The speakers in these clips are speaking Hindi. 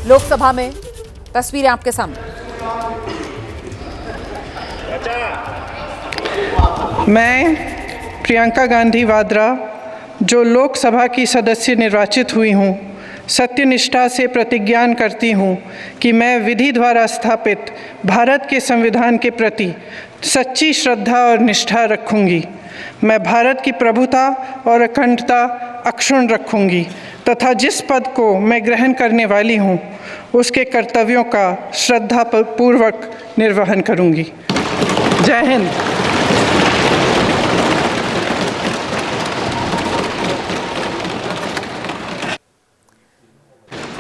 लोकसभा में। तस्वीरें आपके सामने। मैं प्रियंका गांधी वाड्रा, जो लोकसभा की सदस्य निर्वाचित हुई हूँ, सत्यनिष्ठा से प्रतिज्ञा करती हूँ कि मैं विधि द्वारा स्थापित भारत के संविधान के प्रति सच्ची श्रद्धा और निष्ठा रखूँगी। मैं भारत की प्रभुता और अखंडता अक्षुण्ण रखूँगी तथा जिस पद को मैं ग्रहण करने वाली हूँ उसके कर्तव्यों का श्रद्धापूर्वक निर्वहन करूँगी। जय हिंद।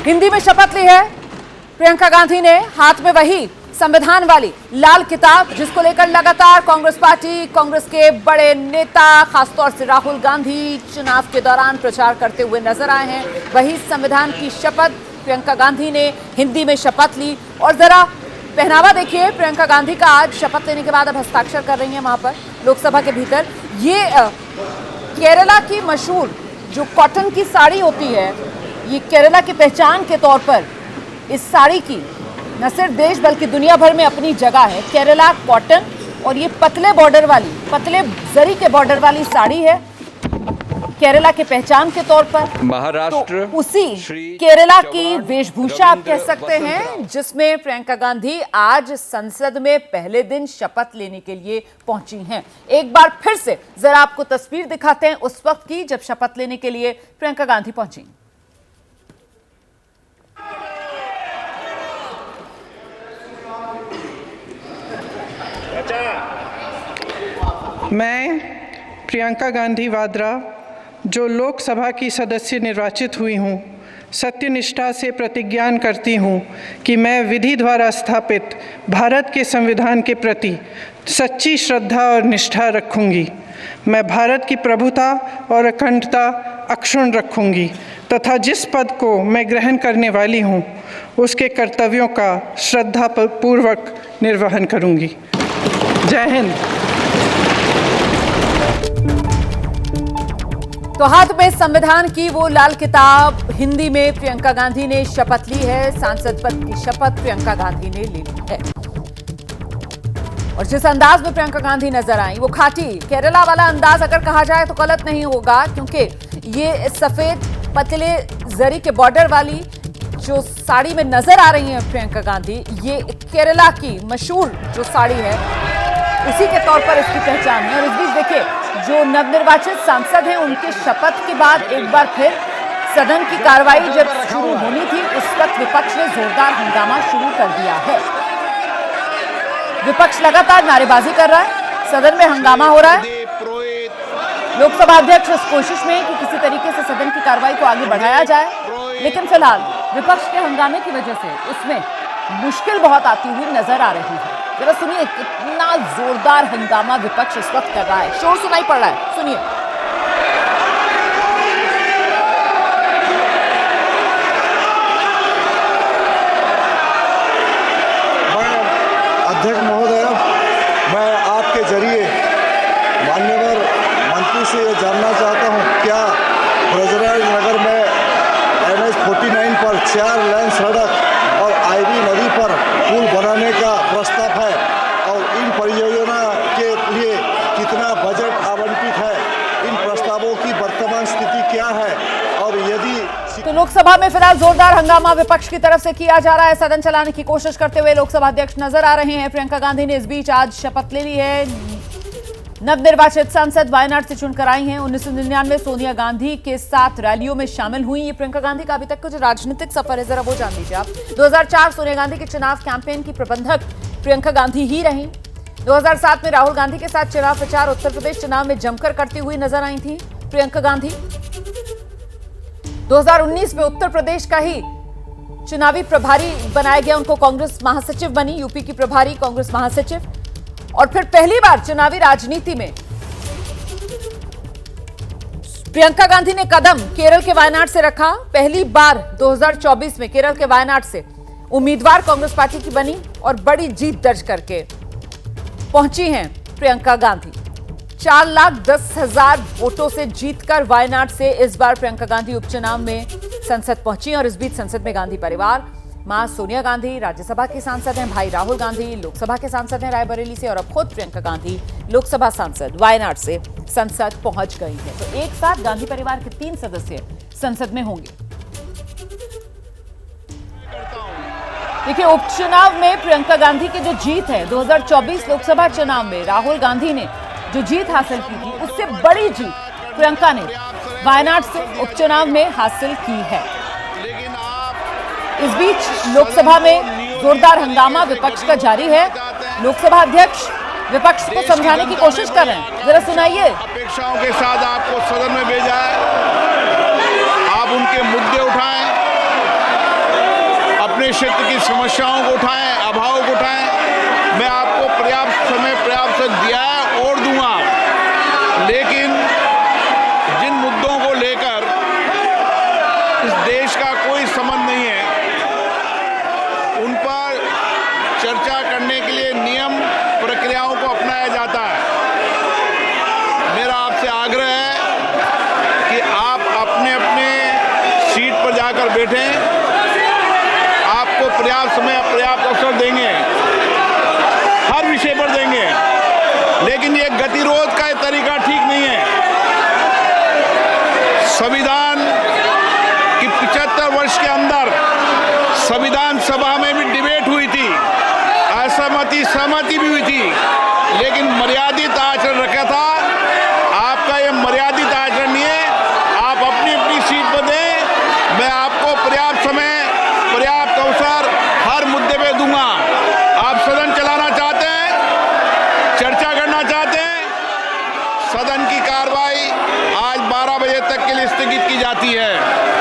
हिंदी में शपथ ली है प्रियंका गांधी ने, हाथ में वही संविधान वाली लाल किताब जिसको लेकर लगातार कांग्रेस पार्टी, कांग्रेस के बड़े नेता, खासतौर से राहुल गांधी चुनाव के दौरान प्रचार करते हुए नजर आए हैं। वही संविधान की शपथ प्रियंका गांधी ने हिंदी में शपथ ली। और जरा पहनावा देखिए प्रियंका गांधी का। आज शपथ लेने के बाद अब हस्ताक्षर कर रही हैं वहां पर लोकसभा के भीतर। ये केरला की मशहूर जो कॉटन की साड़ी होती है, ये केरला की पहचान के तौर पर इस साड़ी की न सिर्फ देश बल्कि दुनिया भर में अपनी जगह है। केरला कॉटन और ये पतले बॉर्डर वाली, पतले जरी के बॉर्डर वाली साड़ी है केरला के पहचान के तौर पर। महाराष्ट्र तो उसी केरला की वेशभूषा आप कह सकते हैं जिसमें प्रियंका गांधी आज संसद में पहले दिन शपथ लेने के लिए पहुंची हैं। एक बार फिर से जरा आपको तस्वीर दिखाते हैं उस वक्त की जब शपथ लेने के लिए प्रियंका गांधी पहुंची। मैं प्रियंका गांधी वाड्रा, जो लोकसभा की सदस्य निर्वाचित हुई हूँ, सत्यनिष्ठा से प्रतिज्ञा करती हूँ कि मैं विधि द्वारा स्थापित भारत के संविधान के प्रति सच्ची श्रद्धा और निष्ठा रखूँगी। मैं भारत की प्रभुता और अखंडता अक्षुण्ण रखूँगी तथा जिस पद को मैं ग्रहण करने वाली हूँ उसके कर्तव्यों का श्रद्धापूर्वक निर्वहन करूँगी। जय हिंद। तो हाथ में संविधान की वो लाल किताब, हिंदी में प्रियंका गांधी ने शपथ ली है। सांसद पद की शपथ प्रियंका गांधी ने ली है। और जिस अंदाज में प्रियंका गांधी नजर आई, वो खाटी केरला वाला अंदाज अगर कहा जाए तो गलत नहीं होगा, क्योंकि ये सफेद पतले जरी के बॉर्डर वाली जो साड़ी में नजर आ रही है प्रियंका गांधी, ये केरला की मशहूर जो साड़ी है उसी के तौर पर इसकी पहचान है। और इस बीच देखिए जो नवनिर्वाचित सांसद हैं उनके शपथ के बाद एक बार फिर सदन की कार्रवाई जब शुरू होनी थी उस वक्त विपक्ष ने जोरदार हंगामा शुरू कर दिया है। विपक्ष लगातार नारेबाजी कर रहा है, सदन में हंगामा हो रहा है। लोकसभा अध्यक्ष इस कोशिश में कि किसी तरीके से सदन की कार्रवाई को आगे बढ़ाया जाए, लेकिन फिलहाल विपक्ष के हंगामे की वजह से उसमें मुश्किल बहुत आती हुई नजर आ रही है। जरा सुनिए कितना जोरदार हंगामा विपक्ष इस वक्त कर रहा है, शोर सुनाई पड़ रहा है, सुनिए। अध्यक्ष महोदय, मैं आपके जरिए माननीय मंत्री से ये जानना चाहता हूँ, क्या ब्रजराज नगर में NH-49 पर 4 लेन सड़क और आईवी नदी पर पुल बनाने का प्रस्ताव है और इन परियोजना के लिए कितना बजट आवंटित है, इन प्रस्तावों की वर्तमान स्थिति क्या है और यदि। तो लोकसभा में फिलहाल जोरदार हंगामा विपक्ष की तरफ से किया जा रहा है। सदन चलाने की कोशिश करते हुए लोकसभा अध्यक्ष नजर आ रहे हैं। प्रियंका गांधी ने इस बीच आज शपथ ले ली है। नवनिर्वाचित सांसद वायनाड से चुनकर आई हैं। 1999 सोनिया गांधी के साथ रैलियों में शामिल हुई। ये प्रियंका गांधी का अभी तक का जो राजनीतिक सफर है जरा वो जान लीजिए आप। 2004 सोनिया गांधी के चुनाव कैंपेन की प्रबंधक प्रियंका गांधी ही रहीं। 2007 में राहुल गांधी के साथ चुनाव प्रचार उत्तर प्रदेश चुनाव में जमकर करती हुई नजर आई थी प्रियंका गांधी। 2019 में उत्तर प्रदेश का ही चुनावी प्रभारी बनाया गया, उनको कांग्रेस महासचिव बनी, यूपी की प्रभारी कांग्रेस महासचिव। और फिर पहली बार चुनावी राजनीति में प्रियंका गांधी ने कदम केरल के वायनाड से रखा। पहली बार 2024 में केरल के वायनाड से उम्मीदवार कांग्रेस पार्टी की बनी और बड़ी जीत दर्ज करके पहुंची हैं प्रियंका गांधी। 4,10,000 वोटों से जीतकर वायनाड से इस बार प्रियंका गांधी उपचुनाव में संसद पहुंची। और इस बीच संसद में गांधी परिवार, मां सोनिया गांधी राज्यसभा की सांसद हैं, भाई राहुल गांधी लोकसभा के सांसद हैं रायबरेली से, और अब खुद प्रियंका गांधी लोकसभा सांसद वायनाड से संसद पहुंच गई है। तो एक साथ गांधी परिवार के 3 सदस्य संसद में होंगे। देखिए, उपचुनाव में प्रियंका गांधी की जो जीत है 2024 लोकसभा चुनाव में राहुल गांधी ने जो जीत हासिल की थी, उससे बड़ी जीत प्रियंका ने वायनाड से उपचुनाव में हासिल की है। इस बीच लोकसभा में जोरदार हंगामा विपक्ष का जारी है। लोकसभा अध्यक्ष विपक्ष को समझाने की कोशिश कर रहे हैं, जरा सुनाइए। अपेक्षाओं के साथ आपको सदन में भेजा है, आप उनके मुद्दे उठाएं, अपने क्षेत्र की समस्याओं को उठाएं, अभाव को उठाएं। मैं आपको पर्याप्त समय पर्याप्त दिया है और दूंगा, लेकिन जिन मुद्दों को लेकर इस देश का कोई संबंध नहीं है, उन पर चर्चा करने के लिए नियम प्रक्रियाओं को अपनाया जाता है। मेरा आपसे आग्रह है कि आप अपने अपने सीट पर जाकर बैठें। आपको पर्याप्त समय पर्याप्त अवसर देंगे, हर विषय पर देंगे, लेकिन ये गतिरोध का तरीका ठीक नहीं है। संविधान की 75 वर्ष के अंदर संविधान सभा में भी डिबेट हुई थी, असहमति सहमति भी हुई थी, लेकिन मर्यादित आचरण रखा था। आपका ये मर्यादित आचरण नहीं है। आप अपनी अपनी सीट पर दें, मैं आपको पर्याप्त समय पर्याप्त अवसर हर मुद्दे पे दूंगा। आप सदन चलाना चाहते हैं, चर्चा करना चाहते हैं, सदन की कार्रवाई आज 12 बजे तक के लिए स्थगित की जाती है।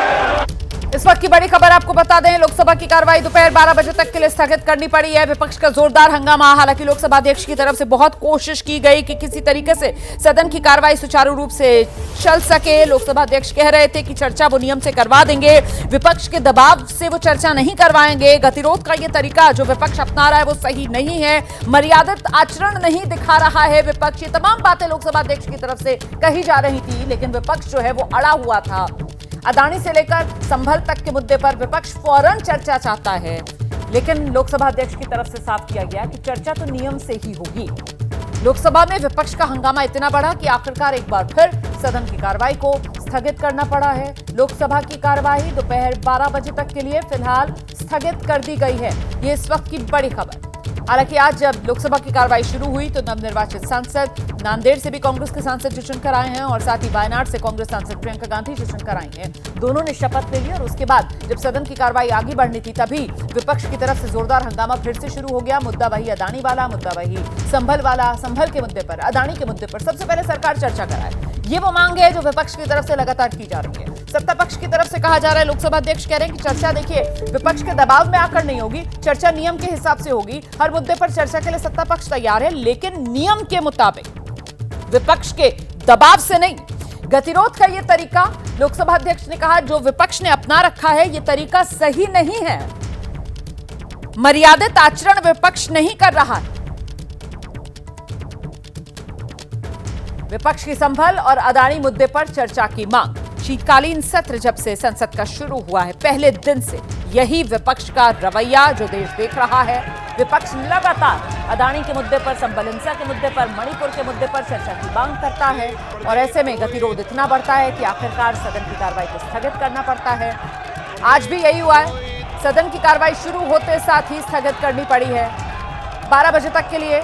इस वक्त की बड़ी खबर आपको बता दें, लोकसभा की कार्रवाई दोपहर 12 बजे तक के लिए स्थगित करनी पड़ी है। विपक्ष का जोरदार हंगामा। हालांकि लोकसभा अध्यक्ष की तरफ से बहुत कोशिश की गई कि किसी तरीके से सदन की कार्रवाई सुचारू रूप से चल सके। लोकसभा अध्यक्ष कह रहे थे कि चर्चा वो नियम से करवा देंगे, विपक्ष के दबाव से वो चर्चा नहीं करवाएंगे। गतिरोध का ये तरीका जो विपक्ष अपना रहा है वो सही नहीं है, मर्यादित आचरण नहीं दिखा रहा है विपक्ष। ये तमाम बातें लोकसभा अध्यक्ष की तरफ से कही जा रही थी, लेकिन विपक्ष जो है वो अड़ा हुआ था। अदानी से लेकर संभल तक के मुद्दे पर विपक्ष फौरन चर्चा चाहता है, लेकिन लोकसभा अध्यक्ष की तरफ से साफ किया गया कि चर्चा तो नियम से ही होगी। लोकसभा में विपक्ष का हंगामा इतना बढ़ा कि आखिरकार एक बार फिर सदन की कार्रवाई को स्थगित करना पड़ा है। लोकसभा की कार्रवाई दोपहर 12 बजे तक के लिए फिलहाल स्थगित कर दी गई है। ये इस वक्त की बड़ी खबर। हालांकि आज जब लोकसभा की कार्रवाई शुरू हुई तो नवनिर्वाचित सांसद, नांदेड़ से भी कांग्रेस के सांसद जो चुनकर आए हैं, और साथ ही वायनाड से कांग्रेस सांसद प्रियंका गांधी जो चुनकर आई हैं, दोनों ने शपथ ले ली। और उसके बाद जब सदन की कार्रवाई आगे बढ़नी थी, तभी विपक्ष की तरफ से जोरदार हंगामा फिर से शुरू हो गया। मुद्दा वही अदानी वाला, मुद्दा वही संभल वाला। संभल के मुद्दे पर, अदानी के मुद्दे पर सबसे पहले सरकार चर्चा कराए, ये वो मांग है जो विपक्ष की तरफ से लगातार की जा रही है। सत्ता पक्ष की तरफ से कहा जा रहा है, लोकसभा अध्यक्ष कह रहे हैं कि चर्चा देखिए विपक्ष के दबाव में आकर नहीं होगी, चर्चा नियम के हिसाब से होगी। हर मुद्दे पर चर्चा के लिए सत्ता पक्ष तैयार है, लेकिन नियम के मुताबिक, विपक्ष के दबाव से नहीं। गतिरोध का यह तरीका लोकसभा अध्यक्ष ने कहा जो विपक्ष ने अपना रखा है, यह तरीका सही नहीं है। मर्यादित आचरण विपक्ष नहीं कर रहा है। विपक्ष की संभल और अदानी मुद्दे पर चर्चा की मांग। शीतकालीन सत्र जब से संसद का शुरू हुआ है, पहले दिन से यही विपक्ष का रवैया जो देश देख रहा है। विपक्ष लगातार अदानी के मुद्दे पर, संभल हिंसा के मुद्दे पर, मणिपुर के मुद्दे पर चर्चा की मांग करता है, और ऐसे में गतिरोध इतना बढ़ता है कि आखिरकार सदन की कार्रवाई को स्थगित करना पड़ता है। आज भी यही हुआ है, सदन की कार्रवाई शुरू होते साथ ही स्थगित करनी पड़ी है। 12 बजे तक के लिए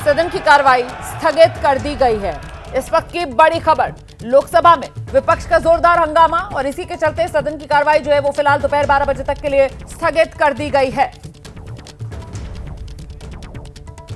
सदन की कार्रवाई स्थगित कर दी गई है। इस वक्त की बड़ी खबर, लोकसभा में विपक्ष का जोरदार हंगामा, और इसी के चलते सदन की कार्रवाई जो है वो फिलहाल दोपहर 12 बजे तक के लिए स्थगित कर दी गई है।